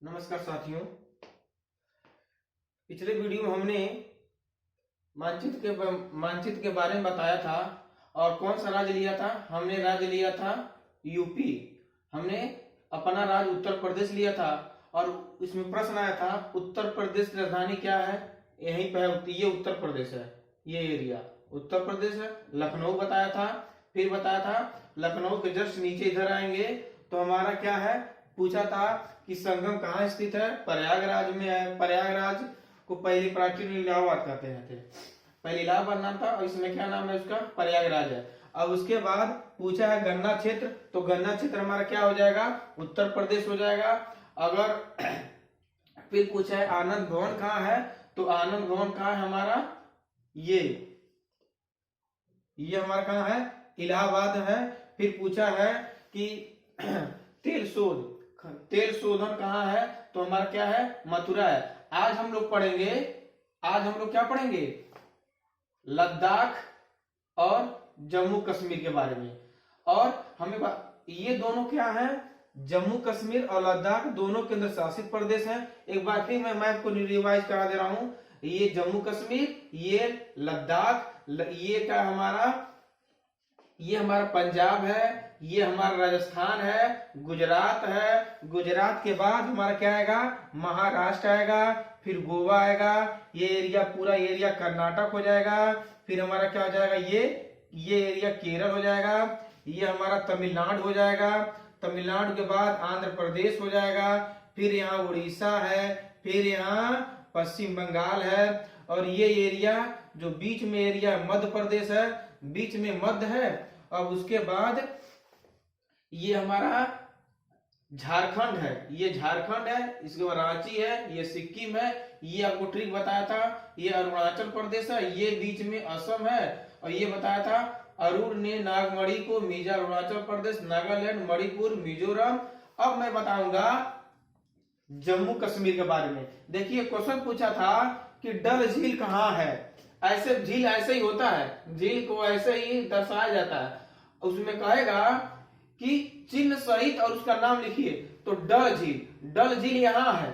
नमस्कार साथियों। पिछले वीडियो में हमने मानचित्र के बारे में बताया था और कौन सा राज्य लिया था। हमने राज्य लिया था यूपी। हमने अपना राज्य उत्तर प्रदेश लिया था और इसमें प्रश्न आया था उत्तर प्रदेश की राजधानी क्या है। यहीं पे ये उत्तर प्रदेश है, ये एरिया उत्तर प्रदेश है। लखनऊ बताया था, फिर बताया था लखनऊ के जस्ट नीचे इधर आएंगे तो हमारा क्या है, पूछा था कि संगम कहाँ स्थित है, प्रयागराज में है। प्रयागराज को पहले प्राचीन इलाहाबाद कहते थे, पहले इलाहाबाद नाम था और इसमें क्या नाम है उसका, प्रयागराज है। अब उसके बाद पूछा है गन्ना क्षेत्र, तो गन्ना क्षेत्र हमारा क्या हो जाएगा, उत्तर प्रदेश हो जाएगा। अगर फिर पूछा है आनंद भवन कहाँ है, तो आनंद भवन कहाँ है हमारा, ये हमारा कहाँ है, इलाहाबाद है। फिर पूछा है कि तेल शोधन कहाँ है, तो हमारा क्या है, मथुरा है। आज हम लोग क्या पढ़ेंगे, लद्दाख और जम्मू कश्मीर के बारे में। और हमें ये दोनों क्या है, जम्मू कश्मीर और लद्दाख दोनों केंद्र शासित प्रदेश हैं। एक बार फिर मैं मैप को रिवाइज करा दे रहा हूं। ये जम्मू कश्मीर, ये लद्दाख, ये क्या हमारा, ये हमारा पंजाब है, ये हमारा राजस्थान है, गुजरात है। गुजरात के बाद हमारा क्या आएगा, महाराष्ट्र आएगा, फिर गोवा आएगा। ये एरिया पूरा एरिया कर्नाटक हो जाएगा। फिर हमारा क्या हो जाएगा, ये एरिया केरल हो जाएगा। ये हमारा तमिलनाडु हो जाएगा। तमिलनाडु के बाद आंध्र प्रदेश हो जाएगा। फिर यहाँ उड़ीसा है, फिर यहाँ पश्चिम बंगाल है। और ये एरिया जो बीच में एरिया मध्य प्रदेश है, बीच में मध्य है। अब उसके बाद ये हमारा झारखंड है, ये झारखंड है। इसके बाद रांची है, ये सिक्किम है। ये आपको ट्रिक बताया था, ये अरुणाचल प्रदेश है। ये बीच में असम है। और ये बताया था अरुण ने नागमणि को मिजो, अरुणाचल प्रदेश, नागालैंड, मणिपुर, मिजोरम। अब मैं बताऊंगा जम्मू कश्मीर के बारे में। देखिए क्वेश्चन पूछा था कि डल झील कहाँ है। ऐसे झील ऐसे ही होता है, झील को ऐसे ही दर्शाया जाता है। उसमें कहेगा कि चिन्ह सहित और उसका नाम लिखिए, तो डल झील यहाँ है,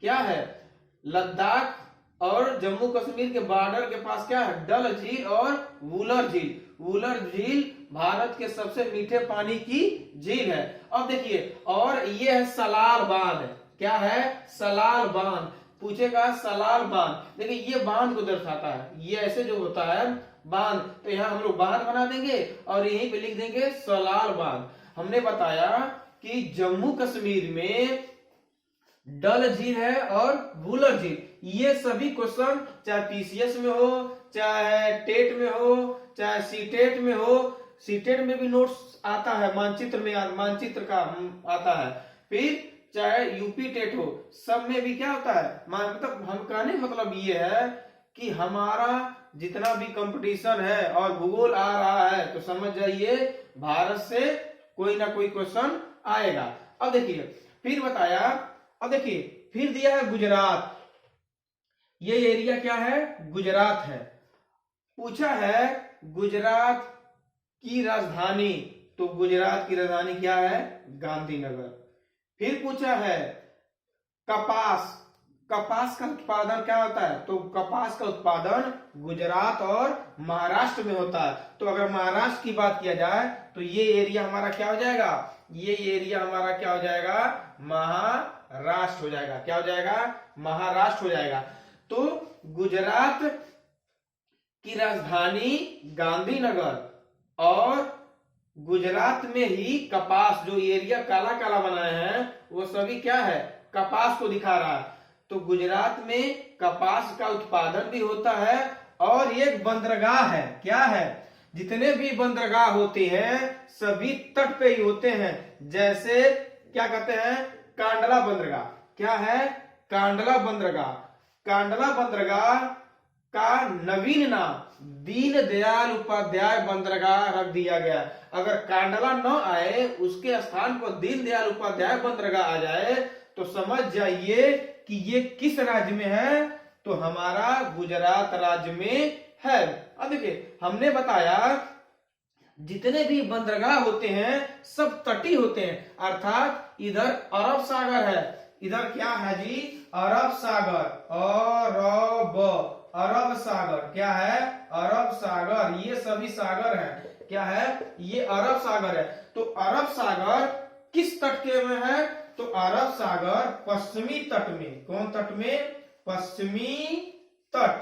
क्या है, लद्दाख और जम्मू कश्मीर के बॉर्डर के पास क्या है, डल झील और वुलर झील। वुलर झील भारत के सबसे मीठे पानी की झील है। अब देखिए, और ये है सलाल बांध, क्या है, सलाल बांध। पूछेगा सलाल बांध, देखिए ये बांध को दर्शाता है। ये ऐसे जो होता है बांध, तो यहाँ हम लोग बांध बना देंगे और यहीं पे लिख देंगे सलाल बांध। हमने बताया कि जम्मू कश्मीर में डल झील है और वुलर झील। ये सभी क्वेश्चन चाहे पीसीएस में हो, चाहे टेट में हो, चाहे सीटेट में हो, सीटेट में भी नोट्स आता है, मानचित्र का आता है। फिर चाहे यूपी टेट हो, सब में भी क्या होता है, मतलब हम कहने मतलब ये है कि हमारा जितना भी कंपटीशन है और भूगोल आ रहा है, तो समझ जाइए भारत से कोई ना कोई क्वेश्चन आएगा। अब देखिए फिर बताया, अब देखिए फिर दिया है गुजरात। ये एरिया क्या है, गुजरात है। पूछा है गुजरात की राजधानी, तो गुजरात की राजधानी क्या है, गांधीनगर। फिर पूछा है कपास का उत्पादन क्या होता है, तो कपास का उत्पादन गुजरात और महाराष्ट्र में होता है। तो अगर महाराष्ट्र की बात किया जाए तो ये एरिया हमारा क्या हो जाएगा, ये एरिया हमारा क्या हो जाएगा, महाराष्ट्र हो जाएगा। क्या हो जाएगा, महाराष्ट्र हो जाएगा। तो गुजरात की राजधानी गांधीनगर और गुजरात में ही कपास, जो एरिया काला काला बनाए हैं वो सभी क्या है, कपास को दिखा रहा है। तो गुजरात में कपास का उत्पादन भी होता है और एक बंदरगाह है, क्या है, जितने भी बंदरगाह होते हैं सभी तट पे ही होते हैं। जैसे क्या कहते हैं, कांडला बंदरगाह, क्या है, कांडला बंदरगाह। कांडला बंदरगाह का नवीन नाम दीनदयाल उपाध्याय बंदरगाह रख दिया गया। अगर कांडला न आए, उसके स्थान पर दीनदयाल उपाध्याय बंदरगाह आ जाए, तो समझ जाइए कि ये किस राज्य में है, तो हमारा गुजरात राज्य में है। अब देखिए हमने बताया जितने भी बंदरगाह होते हैं सब तटीय होते हैं, अर्थात इधर अरब सागर है, इधर क्या है जी, अरब सागर, अरब सागर क्या है, अरब सागर, ये सभी सागर है, क्या है, ये अरब सागर है। तो अरब सागर किस तट के में है, तो अरब सागर पश्चिमी तट में, कौन तट में, पश्चिमी तट,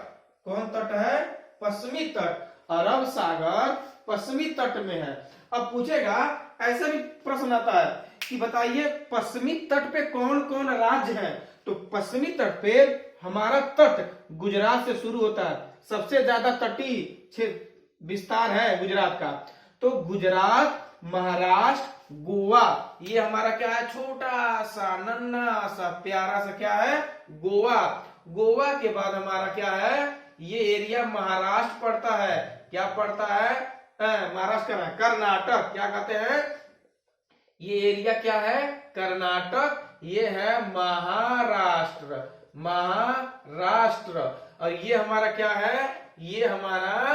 कौन तट है, पश्चिमी तट, अरब सागर पश्चिमी तट में है। अब पूछेगा, ऐसा भी प्रश्न आता है कि बताइए पश्चिमी तट पे कौन कौन राज्य है, तो पश्चिमी तट पे हमारा तट गुजरात से शुरू होता है, सबसे ज्यादा तटीय क्षेत्र विस्तार है गुजरात का। तो गुजरात, महाराष्ट्र, गोवा, ये हमारा क्या है, छोटा सा नन्हा सा प्यारा सा क्या है, गोवा। गोवा के बाद हमारा क्या है, ये एरिया महाराष्ट्र पड़ता है, क्या पड़ता है, महाराष्ट्र का, कर्नाटक, क्या कहते हैं, ये एरिया क्या है, कर्नाटक, ये है महाराष्ट्र, महाराष्ट्र। और ये हमारा क्या है, ये हमारा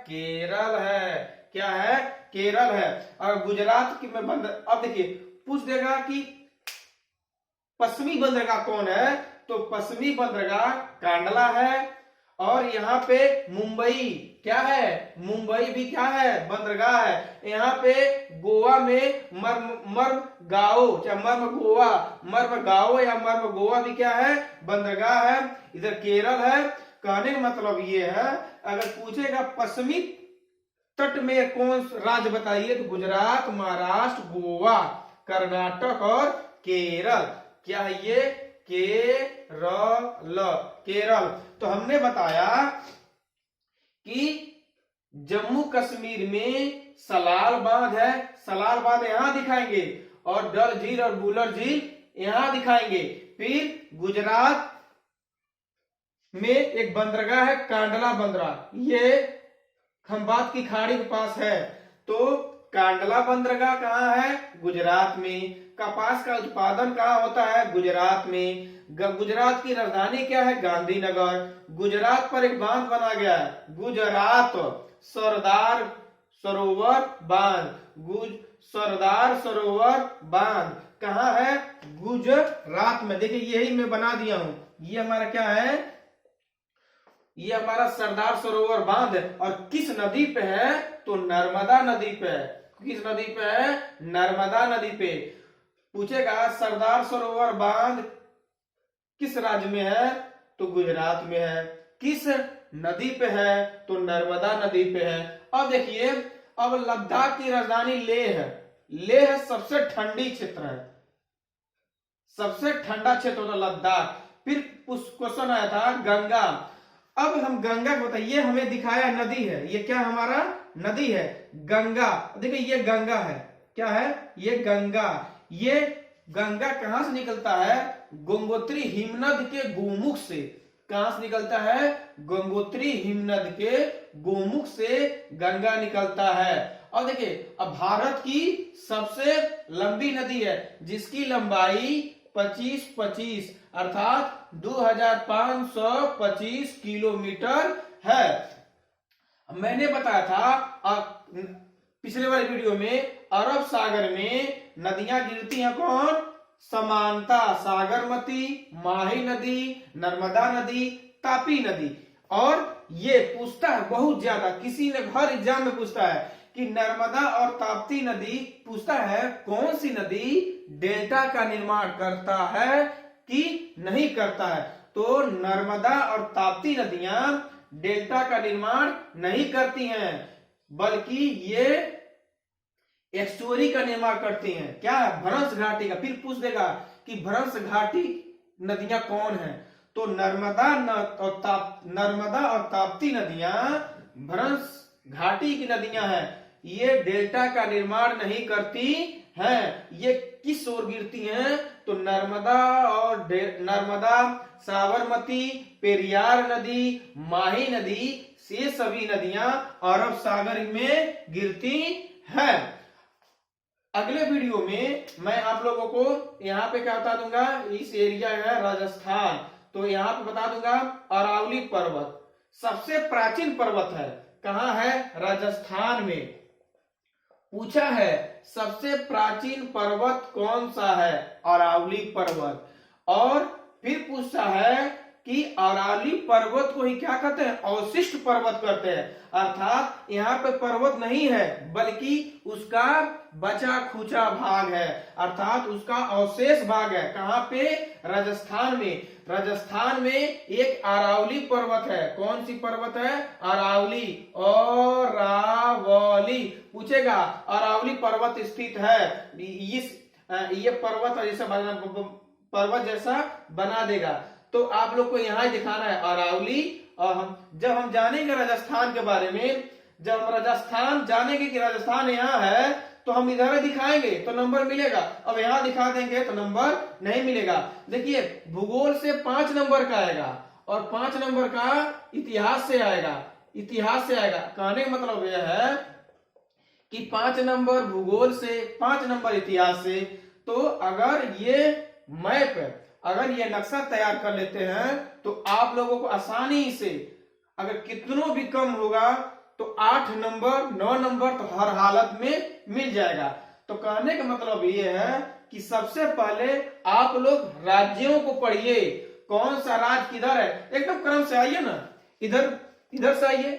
केरल है, क्या है, केरल है। और गुजरात की में बंदर, अब देखिए पूछ देगा कि पश्चिमी बंदरगाह कौन है, तो पश्चिमी बंदरगाह कांडला है। और यहाँ पे मुंबई क्या है, मुंबई भी क्या है, बंदरगाह है। यहाँ पे गोवा में मर्मगांव या मर्म गोवा भी क्या है, बंदरगाह है। इधर केरल है। कहने का मतलब ये है, अगर पूछेगा पश्चिमी तट में कौन राज्य बताइए, तो गुजरात, महाराष्ट्र, गोवा, कर्नाटक और केरल, क्या है ये, केरल। तो हमने बताया कि जम्मू कश्मीर में सलाल बांध है, सलाल बांध यहां दिखाएंगे, और डल झील और बुलर झील यहां दिखाएंगे। फिर गुजरात में एक बंदरगाह है, कांडला बंदरगाह, ये खंबात की खाड़ी के पास है। तो कांडला बंदरगाह कहाँ है, गुजरात में। कपास का उत्पादन कहाँ होता है, गुजरात में। गुजरात की राजधानी क्या है, गांधीनगर। गुजरात पर एक बांध बना गया है, गुजरात सरदार सरोवर बांध, सरदार सरोवर बांध कहाँ है, गुजरात में। देखिए यही मैं बना दिया हूं, ये हमारा क्या है, ये हमारा सरदार सरोवर बांध है। और किस नदी पे है, तो नर्मदा नदी पे है। किस नदी पे है, नर्मदा नदी पे। पूछेगा सरदार सरोवर बांध किस राज्य में है, तो गुजरात में है। किस नदी पे है, तो नर्मदा नदी पे है। अब देखिए, अब लद्दाख की राजधानी लेह है। लेह सबसे ठंडी क्षेत्र है, सबसे ठंडा क्षेत्र होता लद्दाख। फिर क्वेश्चन आया था गंगा। अब हम गंगा को बताइए, हमें दिखाया नदी है, ये क्या हमारा नदी है, गंगा। देखिए ये गंगा है, क्या है, ये गंगा। ये गंगा कहां से निकलता है, गंगोत्री हिमनद के गोमुख से। कहां से निकलता है, गंगोत्री हिमनद के गोमुख से गंगा निकलता है। और देखिए, अब भारत की सबसे लंबी नदी है, जिसकी लंबाई 25 अर्थात 2525 किलोमीटर है। मैंने बताया था पिछले वाले वीडियो में, अरब सागर में नदियां गिरती हैं कौन, समानता, सागरमती, माही नदी, नर्मदा नदी, तापी नदी। और ये पूछता है बहुत ज्यादा, किसी ने हर एग्जाम में पूछता है कि नर्मदा और ताप्ती नदी, पूछता है कौन सी नदी डेल्टा का निर्माण करता है कि नहीं करता है। तो नर्मदा और ताप्ती नदियां डेल्टा का निर्माण नहीं करती हैं, बल्कि ये एस्टुअरी का निर्माण करती हैं। क्या है, भ्रंश घाटी का। फिर पूछ देगा कि भ्रंश घाटी नदियां कौन है, तो नर्मदा और ताप्ती नदियां भ्रंश घाटी की नदियां हैं। ये डेल्टा का निर्माण नहीं करती हैं। ये किस ओर गिरती हैं, तो नर्मदा, साबरमती, पेरियार नदी, माही नदी, ये सभी नदियां अरब सागर में गिरती हैं। अगले वीडियो में मैं आप लोगों को यहाँ पे क्या बता दूंगा, इस एरिया है राजस्थान, तो यहाँ पे बता दूंगा अरावली पर्वत सबसे प्राचीन पर्वत है। कहाँ है, राजस्थान में। पूछा है सबसे प्राचीन पर्वत कौन सा है? अरावली पर्वत। और फिर पूछता है कि अरावली पर्वत को ही क्या कहते हैं? अवशिष्ट पर्वत कहते हैं। अर्थात यहाँ पे पर्वत नहीं है बल्कि उसका बचा खुचा भाग है, अर्थात उसका अवशेष भाग है। कहाँ पे? राजस्थान में। राजस्थान में एक अरावली पर्वत है। कौन सी पर्वत है? अरावली। अरावली पूछेगा, अरावली पर्वत स्थित है। ये पर्वत जैसा बना देगा। तो आप लोग को यहाँ ही दिखाना है अरावली। और जब हम जानेंगे राजस्थान के बारे में, जब हम राजस्थान जानेंगे कि राजस्थान यहाँ है, तो हम इधर दिखाएंगे तो नंबर मिलेगा। अब यहाँ दिखा देंगे तो नंबर नहीं मिलेगा। देखिए, भूगोल से 5 नंबर का आएगा और 5 नंबर का इतिहास से आएगा। इतिहास से आएगा कहने का मतलब यह है कि 5 नंबर भूगोल से, 5 नंबर इतिहास से। तो अगर ये नक्शा तैयार कर लेते हैं तो आप लोगों को आसानी से, अगर कितनों भी कम होगा तो 8 नंबर 9 नंबर तो हर हालत में मिल जाएगा। तो कहने का मतलब ये है कि सबसे पहले आप लोग राज्यों को पढ़िए। कौन सा राज्य किधर है, एकदम क्रम से आइए ना। इधर से आइए,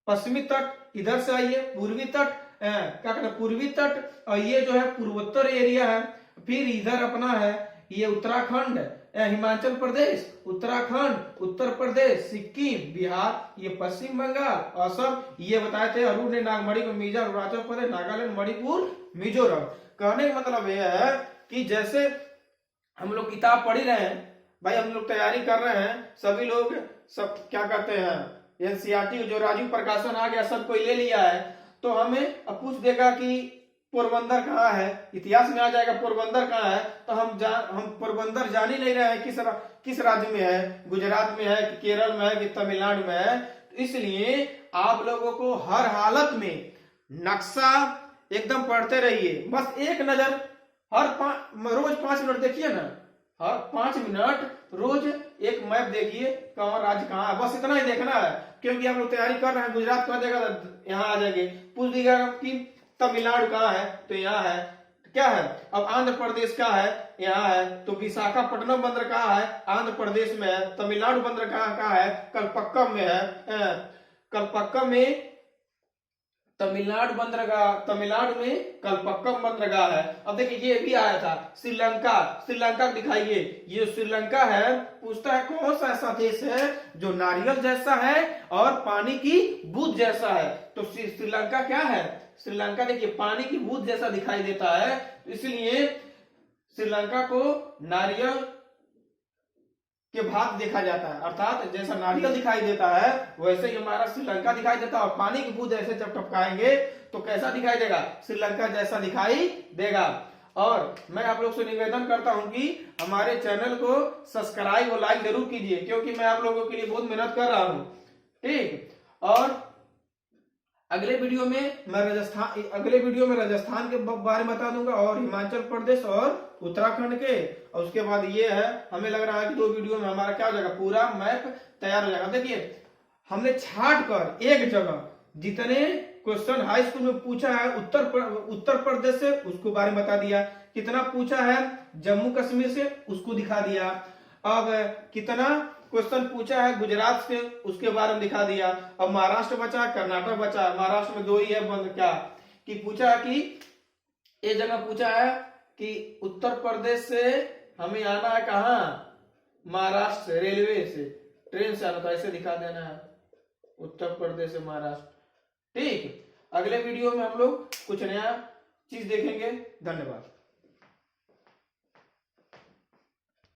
पश्चिमी तट इधर से आइए, पूर्वी तट क्या कहते हैं, पूर्वी तट, और ये जो है पूर्वोत्तर एरिया है। फिर इधर अपना है ये उत्तराखंड, हिमाचल प्रदेश, उत्तराखंड, उत्तर प्रदेश, सिक्किम, बिहार, ये पश्चिम बंगाल, असम, ये बताए थे अरुण ने, नागमणिपुर, मिजोरम, अरुणाचल प्रदेश, नागालैंड, मणिपुर, मिजोरम। कहने का मतलब यह है कि जैसे हम लोग किताब पढ़ ही रहे हैं भाई, हम लोग तैयारी कर रहे हैं, सभी लोग सब क्या करते हैं, एनसीईआरटी जो राजीव प्रकाशन आ गया सब कोई ले लिया है। तो हमें अब पूछ देगा कि पोरबंदर कहाँ है, इतिहास में आ जाएगा पोरबंदर कहाँ है। तो हम पोरबंदर जान ही नहीं रहे हैं किस राज्य में है, गुजरात में है कि केरल में है कि तमिलनाडु में है। तो इसलिए आप लोगों को हर हालत में नक्शा एकदम पढ़ते रहिए। बस एक नजर रोज 5 मिनट देखिए ना, हर 5 मिनट रोज एक मैप देखिए, कौन राज्य कहाँ है, बस इतना ही देखना है। क्योंकि हम लोग तैयारी कर रहे हैं, गुजरात कह देगा तो यहाँ आ जाएंगे, पूछ देगा कि तमिलनाडु कहाँ है तो यहाँ है, क्या है। अब आंध्र प्रदेश का है, यहाँ है। तो विशाखापट्टनम बंदर कहाँ है, आंध्र प्रदेश में है। तमिलनाडु बंदर कहाँ है, कलपक्कम में है। कलपक्कम में तमिलनाडु में कलपक्कम बंदरगाह है। अब देखिए ये भी आया था श्रीलंका दिखाइए, ये श्रीलंका है। पूछता है कौन सा ऐसा देश है जो नारियल जैसा है और पानी की बूंद जैसा है। तो श्रीलंका क्या है, श्रीलंका देखिए पानी की बूंद जैसा दिखाई देता है, इसलिए श्रीलंका को नारियल के भाग देखा जाता है। अर्थात जैसा नारियल दिखाई देता है वैसे ही हमारा श्रीलंका दिखाई देता है। और पानी की बूंद ऐसे जब टपकाएंगे तो कैसा दिखाई देगा, श्रीलंका जैसा दिखाई देगा। और मैं आप लोग से निवेदन करता हूं कि हमारे चैनल को सब्सक्राइब और लाइक जरूर कीजिए, क्योंकि मैं आप लोगों के लिए बहुत मेहनत कर रहा हूं। ठीक, और अगले वीडियो में राजस्थान के बारे में बता दूंगा, और हिमाचल प्रदेश और उत्तराखंड के। और उसके बाद ये है, हमें लग रहा है कि 2 वीडियो में हमारा क्या हो जाएगा, पूरा मैप तैयार हो जाएगा। देखिए हमने छाट कर एक जगह जितने क्वेश्चन हाई स्कूल में पूछा है उत्तर प्रदेश से, उसको बारे में बता दिया। कितना पूछा है जम्मू कश्मीर से, उसको दिखा दिया। अब कितना क्वेश्चन पूछा है गुजरात से, उसके बारे में दिखा दिया। अब महाराष्ट्र बचा, कर्नाटक बचा। महाराष्ट्र में 2 ही है बंद, क्या कि पूछा है कि एक जगह पूछा है कि उत्तर प्रदेश से हमें आना है कहाँ, महाराष्ट्र से, रेलवे से, ट्रेन से आना, तो ऐसे दिखा देना है उत्तर प्रदेश से महाराष्ट्र। ठीक, अगले वीडियो में हम लोग कुछ नया चीज देखेंगे। धन्यवाद।